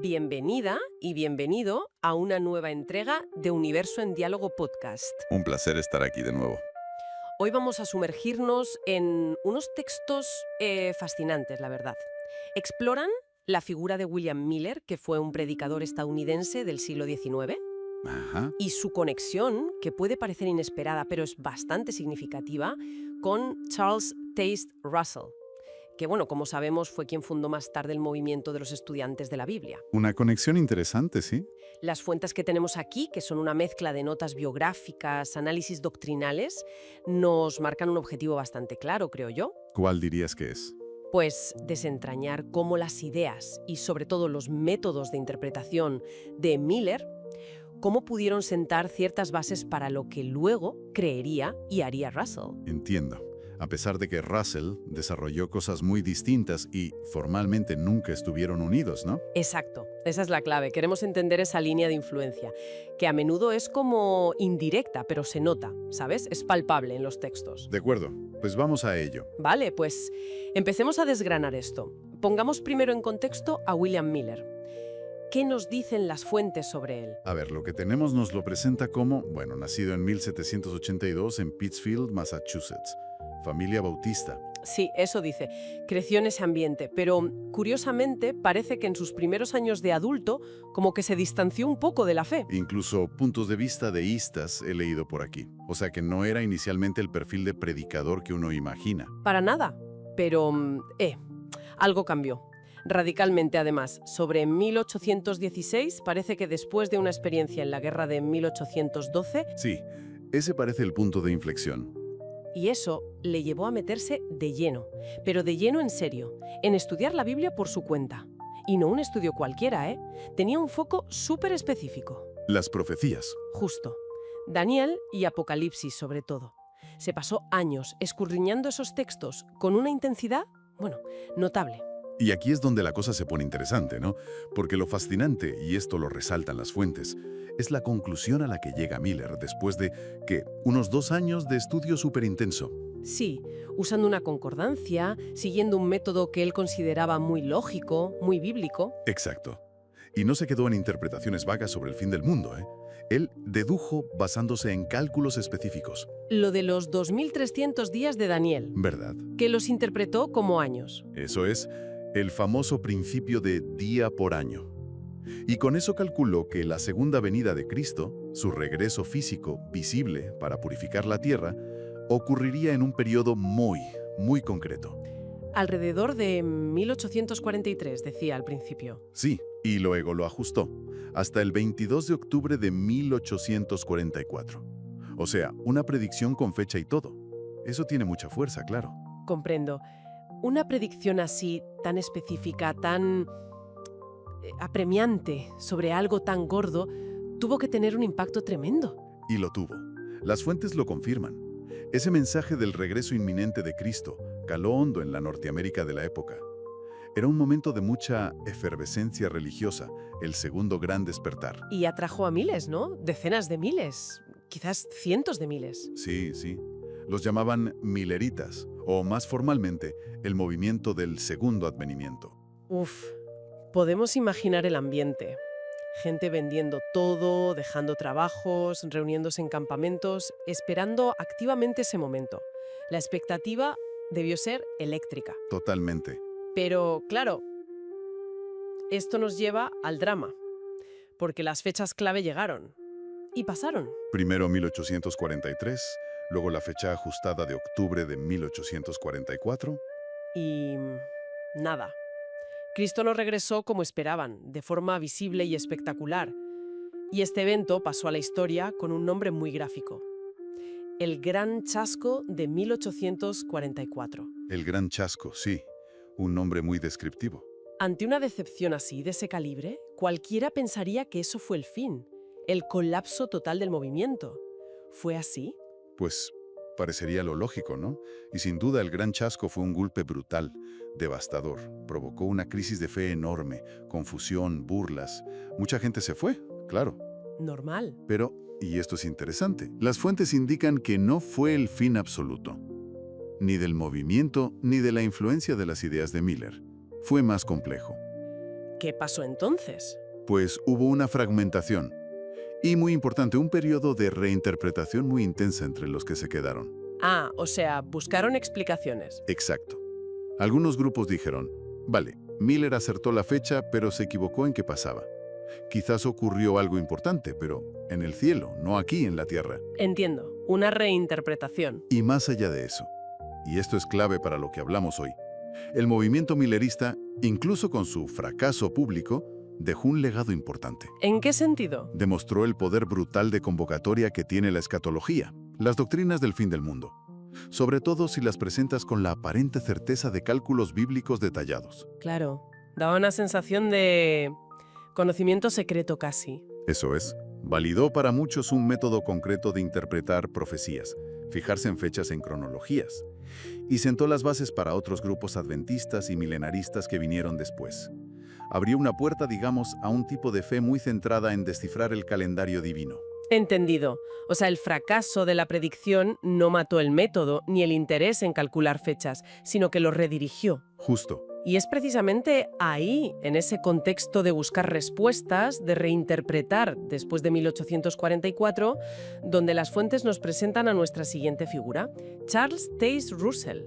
Bienvenida y bienvenido a una nueva entrega de Universo en Diálogo Podcast. Un placer estar aquí de nuevo. Hoy vamos a sumergirnos en unos textos fascinantes, la verdad. Exploran la figura de William Miller, que fue un predicador estadounidense del siglo XIX, Ajá. y su conexión, que puede parecer inesperada, pero es bastante significativa, con Charles Taze Russell, que, bueno, como sabemos, fue quien fundó más tarde el movimiento de los estudiantes de la Biblia. Una conexión interesante, ¿sí? Las fuentes que tenemos aquí, que son una mezcla de notas biográficas, análisis doctrinales, nos marcan un objetivo bastante claro, creo yo. ¿Cuál dirías que es? Pues desentrañar cómo las ideas y sobre todo los métodos de interpretación de Miller, cómo pudieron sentar ciertas bases para lo que luego creería y haría Russell. Entiendo. A pesar de que Russell desarrolló cosas muy distintas y formalmente nunca estuvieron unidos, ¿no? Exacto, esa es la clave. Queremos entender esa línea de influencia, que a menudo es como indirecta, pero se nota, ¿sabes? Es palpable en los textos. De acuerdo, pues vamos a ello. Vale, pues empecemos a desgranar esto. Pongamos primero en contexto a William Miller. ¿Qué nos dicen las fuentes sobre él? A ver, lo que tenemos nos lo presenta como, nacido en 1782 en Pittsfield, Massachusetts. Familia bautista. Sí, eso dice. Creció en ese ambiente, pero curiosamente parece que en sus primeros años de adulto como que se distanció un poco de la fe. Incluso puntos de vista deístas he leído por aquí. O sea que no era inicialmente el perfil de predicador que uno imagina. Para nada, pero algo cambió. Radicalmente, además. Sobre 1816 parece que después de una experiencia en la guerra de 1812... Sí, ese parece el punto de inflexión. Y eso le llevó a meterse de lleno, pero de lleno en serio, en estudiar la Biblia por su cuenta. Y no un estudio cualquiera, ¿eh? Tenía un foco súper específico. Las profecías. Justo. Daniel y Apocalipsis, sobre todo. Se pasó años escudriñando esos textos con una intensidad, notable. Y aquí es donde la cosa se pone interesante, ¿no? Porque lo fascinante, y esto lo resaltan las fuentes, es la conclusión a la que llega Miller después de, unos 2 años de estudio súper intenso. Sí, usando una concordancia, siguiendo un método que él consideraba muy lógico, muy bíblico. Exacto. Y no se quedó en interpretaciones vagas sobre el fin del mundo, ¿eh? Él dedujo basándose en cálculos específicos. Lo de los 2300 días de Daniel. ¿Verdad? Que los interpretó como años. Eso es el famoso principio de día por año. Y con eso calculó que la segunda venida de Cristo, su regreso físico, visible, para purificar la tierra, ocurriría en un periodo muy, muy concreto. Alrededor de 1843, decía al principio. Sí, y luego lo ajustó, hasta el 22 de octubre de 1844. O sea, una predicción con fecha y todo. Eso tiene mucha fuerza, claro. Comprendo. Una predicción así, tan específica, tan apremiante sobre algo tan gordo, tuvo que tener un impacto tremendo. Y lo tuvo. Las fuentes lo confirman. Ese mensaje del regreso inminente de Cristo caló hondo en la Norteamérica de la época. Era un momento de mucha efervescencia religiosa, el segundo gran despertar. Y atrajo a miles, ¿no? Decenas de miles, quizás cientos de miles. Sí, sí. Los llamaban milleritas, o más formalmente, el movimiento del segundo advenimiento. Uf, podemos imaginar el ambiente. Gente vendiendo todo, dejando trabajos, reuniéndose en campamentos, esperando activamente ese momento. La expectativa debió ser eléctrica. Totalmente. Pero, claro, esto nos lleva al drama, porque las fechas clave llegaron y pasaron. Primero 1843, luego la fecha ajustada de octubre de 1844. Y nada. Cristo no regresó como esperaban, de forma visible y espectacular. Y este evento pasó a la historia con un nombre muy gráfico. El Gran Chasco de 1844. El Gran Chasco, sí. Un nombre muy descriptivo. Ante una decepción así, de ese calibre, cualquiera pensaría que eso fue el fin, el colapso total del movimiento. ¿Fue así? Pues parecería lo lógico, ¿no? Y sin duda el Gran Chasco fue un golpe brutal, devastador. Provocó una crisis de fe enorme, confusión, burlas. Mucha gente se fue, claro. Normal. Pero, y esto es interesante, las fuentes indican que no fue el fin absoluto. Ni del movimiento, ni de la influencia de las ideas de Miller. Fue más complejo. qué pasó entonces? Pues hubo una fragmentación. Y muy importante, un periodo de reinterpretación muy intensa entre los que se quedaron. Ah, o sea, buscaron explicaciones. Exacto. Algunos grupos dijeron, vale, Miller acertó la fecha, pero se equivocó en qué pasaba. Quizás ocurrió algo importante, pero en el cielo, no aquí en la tierra. Entiendo, una reinterpretación. Y más allá de eso, y esto es clave para lo que hablamos hoy, el movimiento millerista, incluso con su fracaso público, dejó un legado importante. ¿En qué sentido? Demostró el poder brutal de convocatoria que tiene la escatología, las doctrinas del fin del mundo, sobre todo si las presentas con la aparente certeza de cálculos bíblicos detallados. Claro, daba una sensación de conocimiento secreto casi. Eso es, validó para muchos un método concreto de interpretar profecías, fijarse en fechas en cronologías, y sentó las bases para otros grupos adventistas y milenaristas que vinieron después. Abrió una puerta, digamos, a un tipo de fe muy centrada en descifrar el calendario divino. Entendido. O sea, el fracaso de la predicción no mató el método ni el interés en calcular fechas, sino que lo redirigió. Justo. Y es precisamente ahí, en ese contexto de buscar respuestas, de reinterpretar después de 1844, donde las fuentes nos presentan a nuestra siguiente figura, Charles Taze Russell,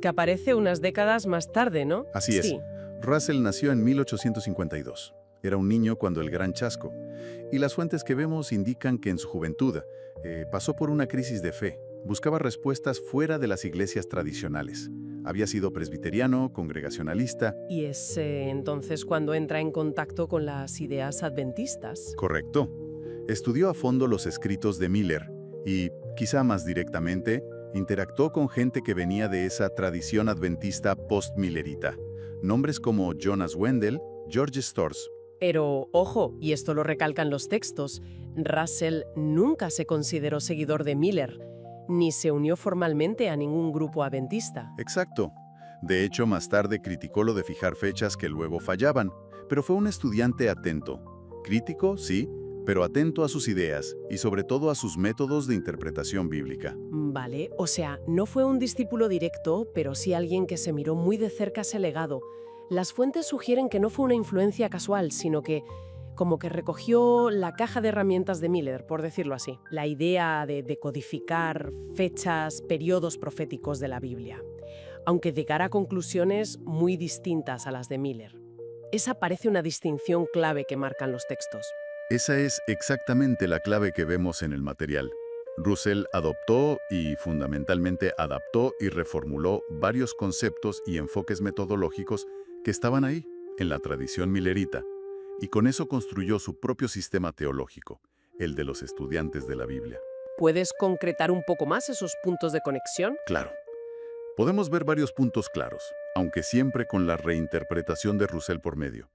que aparece unas décadas más tarde, ¿no? Así es. Sí. Russell nació en 1852. Era un niño cuando el Gran Chasco. Y las fuentes que vemos indican que en su juventud pasó por una crisis de fe. Buscaba respuestas fuera de las iglesias tradicionales. Había sido presbiteriano, congregacionalista. Y es entonces cuando entra en contacto con las ideas adventistas. Correcto. Estudió a fondo los escritos de Miller y, quizá más directamente, interactuó con gente que venía de esa tradición adventista post-millerita. Nombres como Jonas Wendell, George Storrs. Pero, ojo, y esto lo recalcan los textos, Russell nunca se consideró seguidor de Miller, ni se unió formalmente a ningún grupo adventista. Exacto. De hecho, más tarde criticó lo de fijar fechas que luego fallaban, pero fue un estudiante atento. Crítico, sí, pero atento a sus ideas y sobre todo a sus métodos de interpretación bíblica. Vale, o sea, no fue un discípulo directo, pero sí alguien que se miró muy de cerca ese legado. Las fuentes sugieren que no fue una influencia casual, sino que como que recogió la caja de herramientas de Miller, por decirlo así. La idea de decodificar fechas, periodos proféticos de la Biblia, aunque llegara a conclusiones muy distintas a las de Miller. Esa parece una distinción clave que marcan los textos. Esa es exactamente la clave que vemos en el material. Russell adoptó y fundamentalmente adaptó y reformuló varios conceptos y enfoques metodológicos que estaban ahí, en la tradición millerita, y con eso construyó su propio sistema teológico, el de los estudiantes de la Biblia. ¿Puedes concretar un poco más esos puntos de conexión? Claro. Podemos ver varios puntos claros, aunque siempre con la reinterpretación de Russell por medio.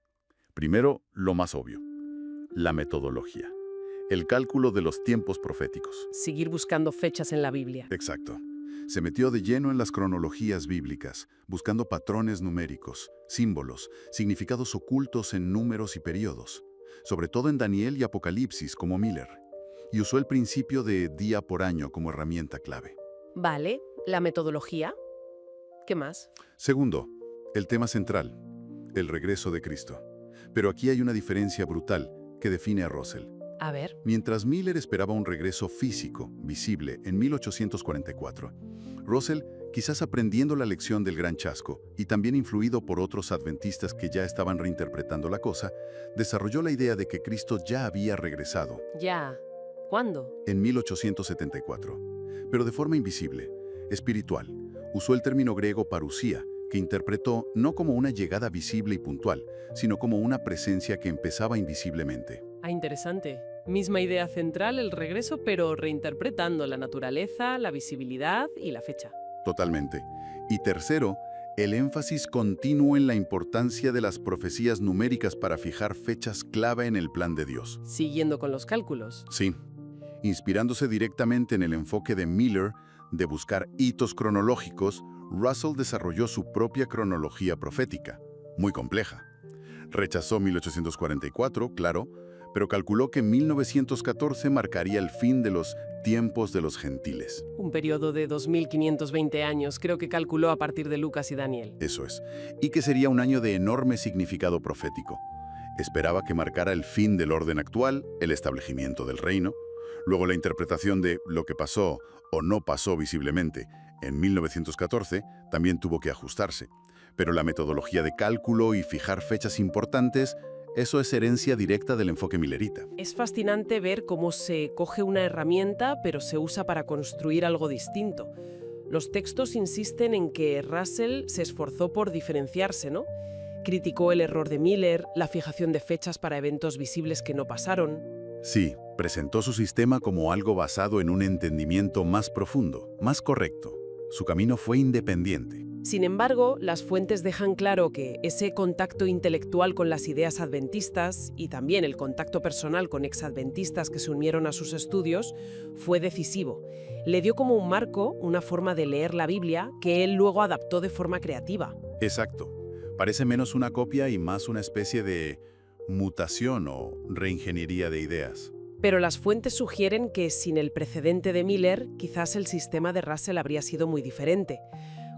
Primero, lo más obvio, la metodología, el cálculo de los tiempos proféticos. Seguir buscando fechas en la Biblia. Exacto. Se metió de lleno en las cronologías bíblicas, buscando patrones numéricos, símbolos, significados ocultos en números y periodos, sobre todo en Daniel y Apocalipsis como Miller, y usó el principio de día por año como herramienta clave. Vale, la metodología. ¿Qué más? Segundo, el tema central, el regreso de Cristo. Pero aquí hay una diferencia brutal que define a Russell. A ver. Mientras Miller esperaba un regreso físico, visible, en 1844, Russell, quizás aprendiendo la lección del Gran Chasco y también influido por otros adventistas que ya estaban reinterpretando la cosa, desarrolló la idea de que Cristo ya había regresado. Ya. ¿Cuándo? En 1874, pero de forma invisible, espiritual. Usó el término griego parusía, que interpretó no como una llegada visible y puntual, sino como una presencia que empezaba invisiblemente. Ah, interesante. Misma idea central, el regreso, pero reinterpretando la naturaleza, la visibilidad y la fecha. Totalmente. Y tercero, el énfasis continuo en la importancia de las profecías numéricas para fijar fechas clave en el plan de Dios. Siguiendo con los cálculos. Sí, inspirándose directamente en el enfoque de Miller de buscar hitos cronológicos, Russell desarrolló su propia cronología profética, muy compleja. Rechazó 1844, claro, pero calculó que 1914 marcaría el fin de los tiempos de los gentiles. Un periodo de 2520 años, creo que calculó a partir de Lucas y Daniel. Eso es. Y que sería un año de enorme significado profético. Esperaba que marcara el fin del orden actual, el establecimiento del reino. Luego la interpretación de lo que pasó o no pasó visiblemente en 1914 también tuvo que ajustarse. Pero la metodología de cálculo y fijar fechas importantes, eso es herencia directa del enfoque millerita. Es fascinante ver cómo se coge una herramienta, pero se usa para construir algo distinto. Los textos insisten en que Russell se esforzó por diferenciarse, ¿no? Criticó el error de Miller, la fijación de fechas para eventos visibles que no pasaron. Sí, presentó su sistema como algo basado en un entendimiento más profundo, más correcto. Su camino fue independiente. Sin embargo, las fuentes dejan claro que ese contacto intelectual con las ideas adventistas y también el contacto personal con exadventistas que se unieron a sus estudios fue decisivo. Le dio como un marco, una forma de leer la Biblia que él luego adaptó de forma creativa. Exacto. Parece menos una copia y más una especie de mutación o reingeniería de ideas. Pero las fuentes sugieren que sin el precedente de Miller, quizás el sistema de Russell habría sido muy diferente.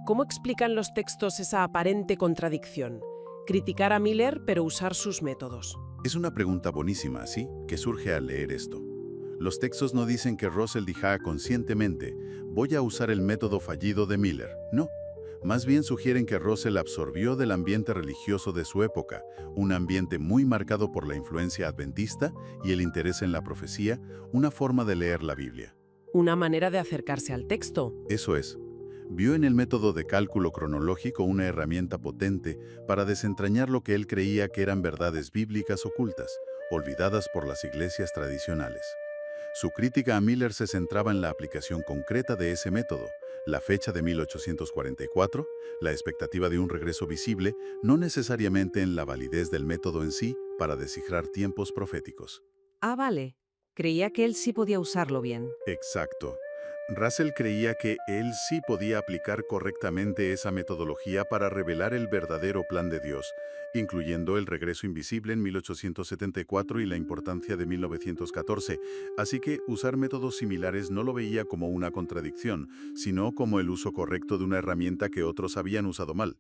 ¿Cómo explican los textos esa aparente contradicción? Criticar a Miller, pero usar sus métodos. Es una pregunta buenísima, ¿sí?, que surge al leer esto. Los textos no dicen que Russell dijera conscientemente, voy a usar el método fallido de Miller. No. Más bien sugieren que Russell absorbió del ambiente religioso de su época, un ambiente muy marcado por la influencia adventista y el interés en la profecía, una forma de leer la Biblia. Una manera de acercarse al texto. Eso es. Vio en el método de cálculo cronológico una herramienta potente para desentrañar lo que él creía que eran verdades bíblicas ocultas, olvidadas por las iglesias tradicionales. Su crítica a Miller se centraba en la aplicación concreta de ese método, la fecha de 1844, la expectativa de un regreso visible, no necesariamente en la validez del método en sí para descifrar tiempos proféticos. Ah, vale. Creía que él sí podía usarlo bien. Exacto. Russell creía que él sí podía aplicar correctamente esa metodología para revelar el verdadero plan de Dios, incluyendo el regreso invisible en 1874 y la importancia de 1914, así que usar métodos similares no lo veía como una contradicción, sino como el uso correcto de una herramienta que otros habían usado mal.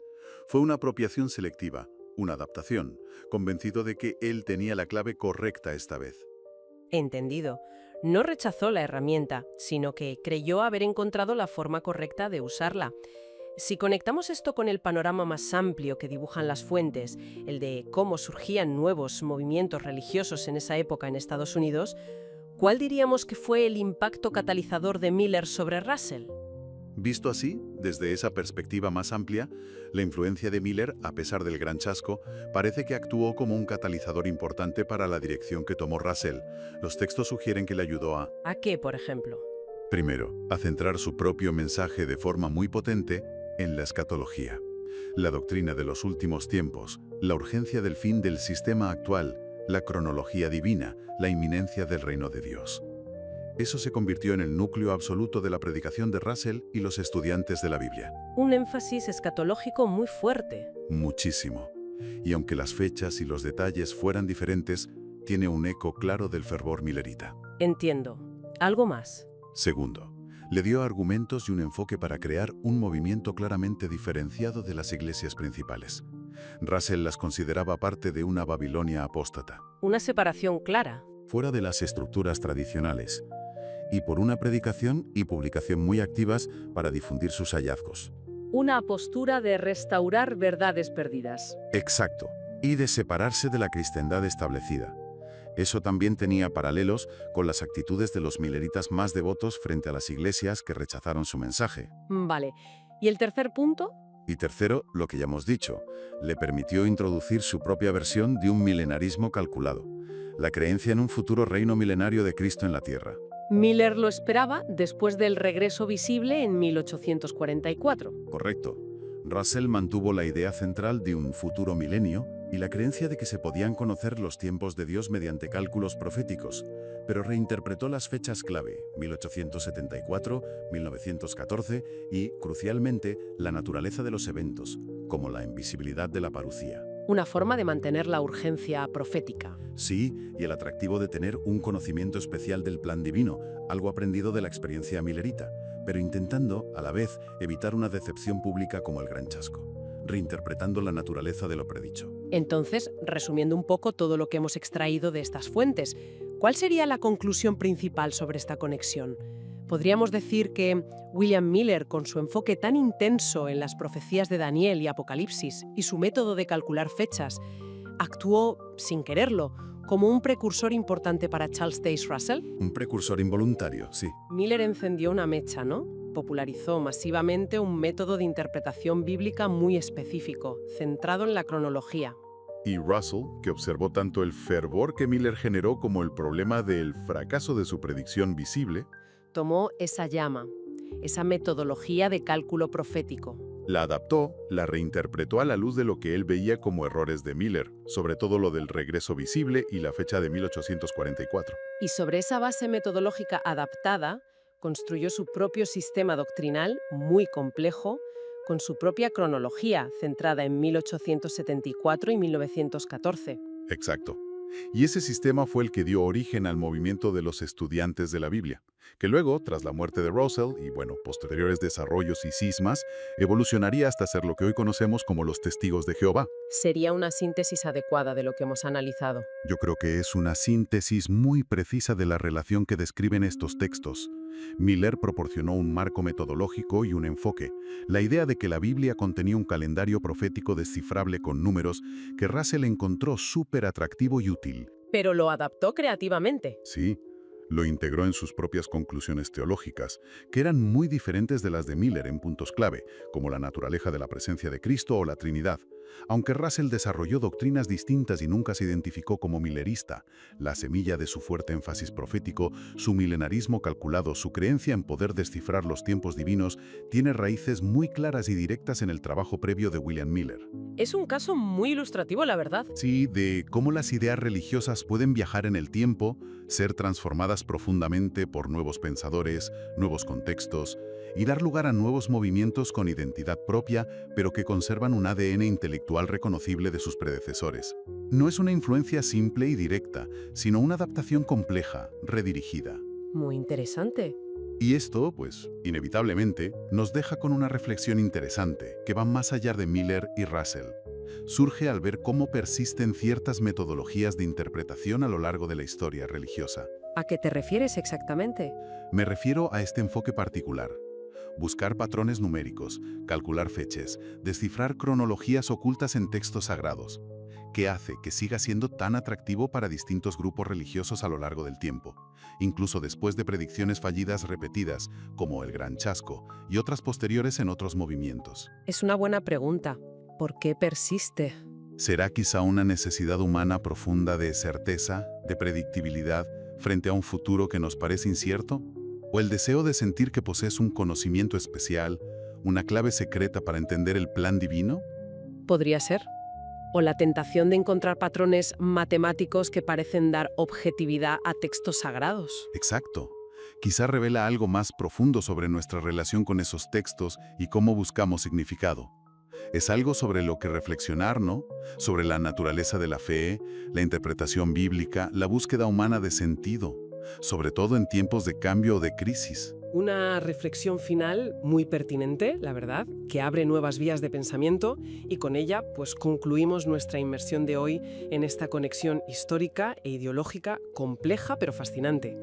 Fue una apropiación selectiva, una adaptación, convencido de que él tenía la clave correcta esta vez. Entendido. No rechazó la herramienta, sino que creyó haber encontrado la forma correcta de usarla. Si conectamos esto con el panorama más amplio que dibujan las fuentes, el de cómo surgían nuevos movimientos religiosos en esa época en Estados Unidos, ¿cuál diríamos que fue el impacto catalizador de Miller sobre Russell? Visto así, desde esa perspectiva más amplia, la influencia de Miller, a pesar del gran chasco, parece que actuó como un catalizador importante para la dirección que tomó Russell. Los textos sugieren que le ayudó a, ¿A qué, por ejemplo? primero, a centrar su propio mensaje de forma muy potente en la escatología. La doctrina de los últimos tiempos, la urgencia del fin del sistema actual, la cronología divina, la inminencia del reino de Dios. Eso se convirtió en el núcleo absoluto de la predicación de Russell y los estudiantes de la Biblia. Un énfasis escatológico muy fuerte. Muchísimo. Y aunque las fechas y los detalles fueran diferentes, tiene un eco claro del fervor millerita. Entiendo. ¿Algo más? Segundo, le dio argumentos y un enfoque para crear un movimiento claramente diferenciado de las iglesias principales. Russell las consideraba parte de una Babilonia apóstata, Una separación clara. fuera de las estructuras tradicionales, y por una predicación y publicación muy activas para difundir sus hallazgos. Una postura de restaurar verdades perdidas. Exacto, y de separarse de la cristiandad establecida. Eso también tenía paralelos con las actitudes de los milleritas más devotos frente a las iglesias que rechazaron su mensaje. Vale. ¿Y el tercer punto? Y tercero, lo que ya hemos dicho, le permitió introducir su propia versión de un milenarismo calculado, la creencia en un futuro reino milenario de Cristo en la tierra. Miller lo esperaba después del regreso visible en 1844. Correcto. Russell mantuvo la idea central de un futuro milenio y la creencia de que se podían conocer los tiempos de Dios mediante cálculos proféticos, pero reinterpretó las fechas clave, 1874, 1914 y, crucialmente, la naturaleza de los eventos, como la invisibilidad de la parucía. Una forma de mantener la urgencia profética. Sí, y el atractivo de tener un conocimiento especial del plan divino, algo aprendido de la experiencia millerita, pero intentando, a la vez, evitar una decepción pública como el gran chasco, reinterpretando la naturaleza de lo predicho. Entonces, resumiendo un poco todo lo que hemos extraído de estas fuentes, ¿cuál sería la conclusión principal sobre esta conexión? Podríamos decir que William Miller, con su enfoque tan intenso en las profecías de Daniel y Apocalipsis y su método de calcular fechas, actuó, sin quererlo, como un precursor importante para Charles Taze Russell. Un precursor involuntario, sí. Miller encendió una mecha, ¿no? Popularizó masivamente un método de interpretación bíblica muy específico, centrado en la cronología. Y Russell, que observó tanto el fervor que Miller generó como el problema del fracaso de su predicción visible, Tomó esa llama, esa metodología de cálculo profético. la adaptó, la reinterpretó a la luz de lo que él veía como errores de Miller, sobre todo lo del regreso visible y la fecha de 1844. Y sobre esa base metodológica adaptada, construyó su propio sistema doctrinal muy complejo, con su propia cronología, centrada en 1874 y 1914. Exacto. Y ese sistema fue el que dio origen al movimiento de los estudiantes de la Biblia, que luego, tras la muerte de Russell y, posteriores desarrollos y cismas, evolucionaría hasta ser lo que hoy conocemos como los Testigos de Jehová. Sería una síntesis adecuada de lo que hemos analizado. Yo creo que es una síntesis muy precisa de la relación que describen estos textos. Miller proporcionó un marco metodológico y un enfoque, la idea de que la Biblia contenía un calendario profético descifrable con números que Russell encontró súper atractivo y útil. Pero lo adaptó creativamente. Sí, lo integró en sus propias conclusiones teológicas, que eran muy diferentes de las de Miller en puntos clave, como la naturaleza de la presencia de Cristo o la Trinidad. Aunque Russell desarrolló doctrinas distintas y nunca se identificó como millerista, la semilla de su fuerte énfasis profético, su milenarismo calculado, su creencia en poder descifrar los tiempos divinos, tiene raíces muy claras y directas en el trabajo previo de William Miller. Es un caso muy ilustrativo, la verdad. Sí, de cómo las ideas religiosas pueden viajar en el tiempo, ser transformadas profundamente por nuevos pensadores, nuevos contextos, y dar lugar a nuevos movimientos con identidad propia, pero que conservan un ADN intelectual reconocible de sus predecesores. No es una influencia simple y directa, sino una adaptación compleja, redirigida. Muy interesante. Y esto, inevitablemente, nos deja con una reflexión interesante, que va más allá de Miller y Russell. Surge al ver cómo persisten ciertas metodologías de interpretación a lo largo de la historia religiosa. ¿A qué te refieres exactamente? Me refiero a este enfoque particular. Buscar patrones numéricos, calcular fechas, descifrar cronologías ocultas en textos sagrados. ¿Qué hace que siga siendo tan atractivo para distintos grupos religiosos a lo largo del tiempo? Incluso después de predicciones fallidas repetidas, como el Gran Chasco, y otras posteriores en otros movimientos. Es una buena pregunta. ¿Por qué persiste? ¿Será quizá una necesidad humana profunda de certeza, de predictibilidad, frente a un futuro que nos parece incierto? ¿O el deseo de sentir que posees un conocimiento especial, una clave secreta para entender el plan divino? Podría ser. O la tentación de encontrar patrones matemáticos que parecen dar objetividad a textos sagrados. Exacto. Quizá revela algo más profundo sobre nuestra relación con esos textos y cómo buscamos significado. Es algo sobre lo que reflexionar, ¿no? Sobre la naturaleza de la fe, la interpretación bíblica, la búsqueda humana de sentido, sobre todo en tiempos de cambio o de crisis. Una reflexión final muy pertinente, la verdad, que abre nuevas vías de pensamiento y con ella concluimos nuestra inmersión de hoy en esta conexión histórica e ideológica compleja pero fascinante.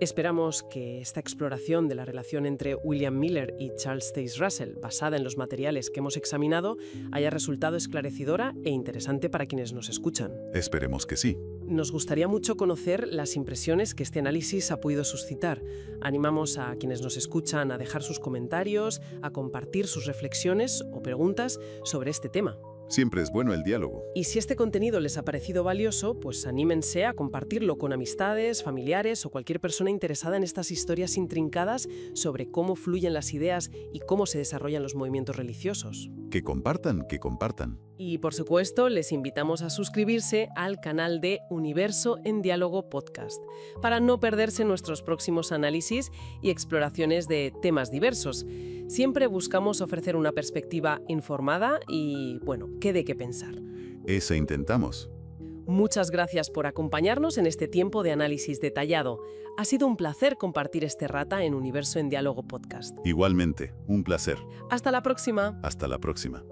Esperamos que esta exploración de la relación entre William Miller y Charles Taze Russell, basada en los materiales que hemos examinado, haya resultado esclarecedora e interesante para quienes nos escuchan. Esperemos que sí. Nos gustaría mucho conocer las impresiones que este análisis ha podido suscitar. Animamos a quienes nos escuchan a dejar sus comentarios, a compartir sus reflexiones o preguntas sobre este tema. Siempre es bueno el diálogo. Y si este contenido les ha parecido valioso, anímense a compartirlo con amistades, familiares o cualquier persona interesada en estas historias intrincadas sobre cómo fluyen las ideas y cómo se desarrollan los movimientos religiosos. Que compartan, que compartan. Y por supuesto, les invitamos a suscribirse al canal de Universo en Diálogo Podcast para no perderse nuestros próximos análisis y exploraciones de temas diversos. Siempre buscamos ofrecer una perspectiva informada y, que dé que pensar. Ese intentamos. Muchas gracias por acompañarnos en este tiempo de análisis detallado. Ha sido un placer compartir este rata en Universo en Diálogo Podcast. Igualmente, un placer. Hasta la próxima. Hasta la próxima.